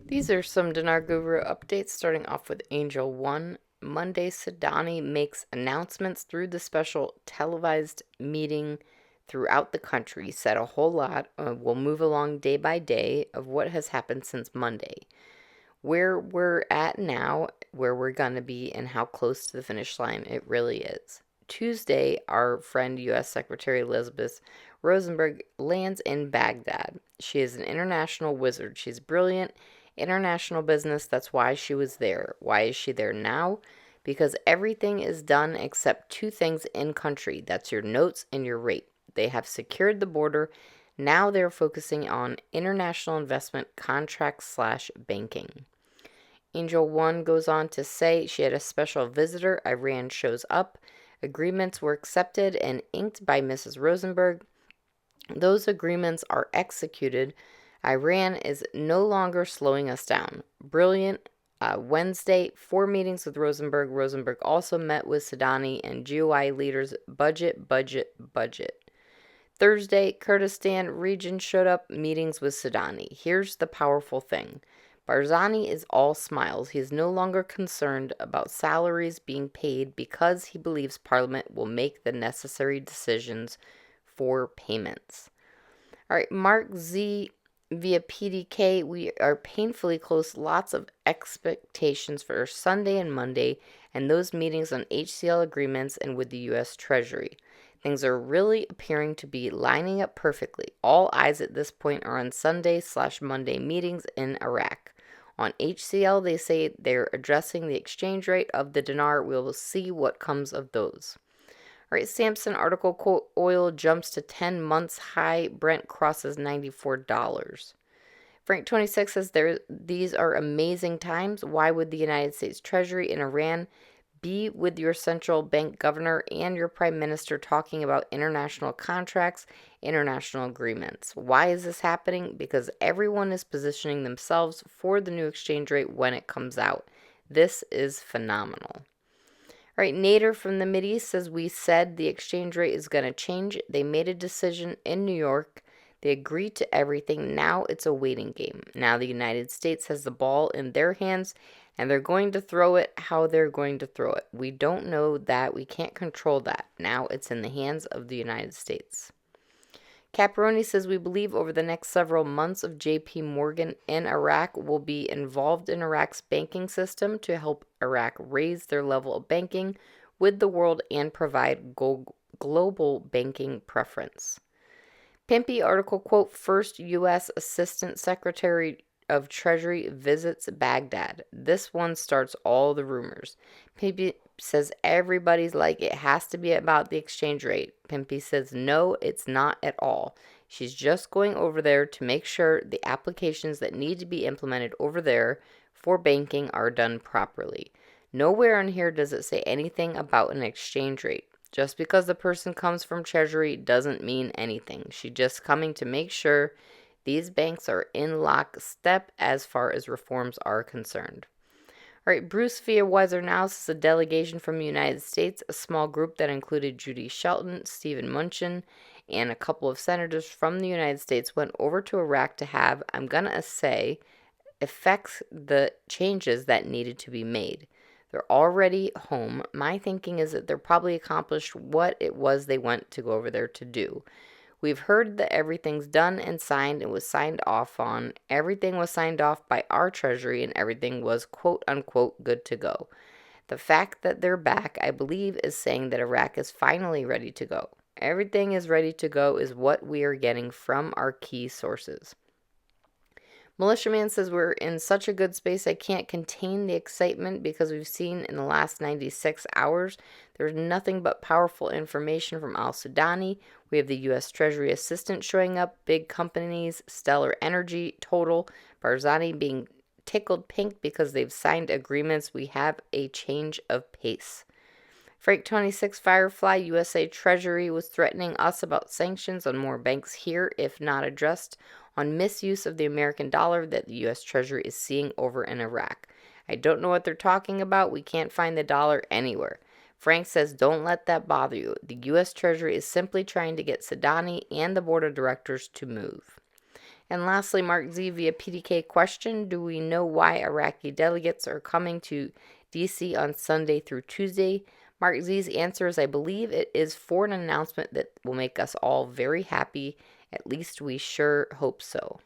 These are some Dinar Guru updates, starting off with Angel 1. Monday, Sadani makes announcements through the special televised meeting throughout the country. He said a whole lot. We'll move along day by day of what has happened since Monday. Where we're at now, where we're going to be, and how close to the finish line it really is. Tuesday, our friend U.S. Secretary Elizabeth Rosenberg lands in Baghdad. She is an international wizard. She's brilliant. International business, that's why she was there. Why is she there now? Because everything is done except two things in country. That's your notes and your rate. They have secured the border. Now they're focusing on international investment contracts / banking. Angel 1 goes on to say she had a special visitor. Iran shows up. Agreements were accepted and inked by Mrs. Rosenberg. Those agreements are executed. Iran is no longer slowing us down. Brilliant. Wednesday, 4 meetings with Rosenberg. Rosenberg also met with Sadani and GOI leaders. Budget. Thursday, Kurdistan region showed up, meetings with Sadani. Here's the powerful thing. Barzani is all smiles. He is no longer concerned about salaries being paid because he believes Parliament will make the necessary decisions for payments. All right, Mark Z via PDK, we are painfully close. Lots of expectations for Sunday and Monday and those meetings on HCL agreements and with the U.S. Treasury. Things are really appearing to be lining up perfectly. All eyes at this point are on Sunday / Monday meetings in Iraq. On HCL, they say they're addressing the exchange rate of the dinar. We will see what comes of those. All right, Samson article, quote, oil jumps to 10 months high. Brent crosses $94. Frank 26 says these are amazing times. Why would the United States Treasury in Iran be with your central bank governor and your prime minister talking about international contracts, international agreements? Why is this happening? Because everyone is positioning themselves for the new exchange rate when it comes out. This is phenomenal. All right, Nader from the Mideast says, we said the exchange rate is going to change. They made a decision in New York. They agreed to everything. Now it's a waiting game. Now the United States has the ball in their hands, and they're going to throw it how they're going to throw it. We don't know that. We can't control that. Now it's in the hands of the United States. Caparoni says, we believe over the next several months of JP Morgan in Iraq will be involved in Iraq's banking system to help Iraq raise their level of banking with the world and provide global banking preference. Pimpy article, quote, first U.S. Assistant Secretary of Treasury visits Baghdad. This one starts all the rumors. Pimpy says everybody's like, it has to be about the exchange rate. Pimpy says, no, it's not at all. She's just going over there to make sure the applications that need to be implemented over there for banking are done properly. Nowhere in here does it say anything about an exchange rate. Just because the person comes from Treasury doesn't mean anything. She's just coming to make sure these banks are in lockstep as far as reforms are concerned. All right, Bruce via Weiser Now says a delegation from the United States, a small group that included Judy Shelton, Stephen Mnuchin, and a couple of senators from the United States went over to Iraq to have, I'm going to say, effects the changes that needed to be made. They're already home. My thinking is that they're probably accomplished what it was they went to go over there to do. We've heard that everything's done and signed and was signed off on. Everything was signed off by our Treasury and everything was quote unquote good to go. The fact that they're back, I believe, is saying that Iraq is finally ready to go. Everything is ready to go is what we are getting from our key sources. Militiaman says we're in such a good space I can't contain the excitement because we've seen in the last 96 hours there's nothing but powerful information from al-Sudani. We have the U.S. Treasury assistant showing up, big companies, Stellar Energy, Total, Barzani being tickled pink because they've signed agreements. We have a change of pace. Frank 26 Firefly, USA Treasury was threatening us about sanctions on more banks here if not addressed on misuse of the American dollar that the U.S. Treasury is seeing over in Iraq. I don't know what they're talking about. We can't find the dollar anywhere. Frank says, don't let that bother you. The U.S. Treasury is simply trying to get Sadani and the board of directors to move. And lastly, Mark Z via PDK question, do we know why Iraqi delegates are coming to DC on Sunday through Tuesday? Mark Z's answer is, I believe it is for an announcement that will make us all very happy. At least we sure hope so.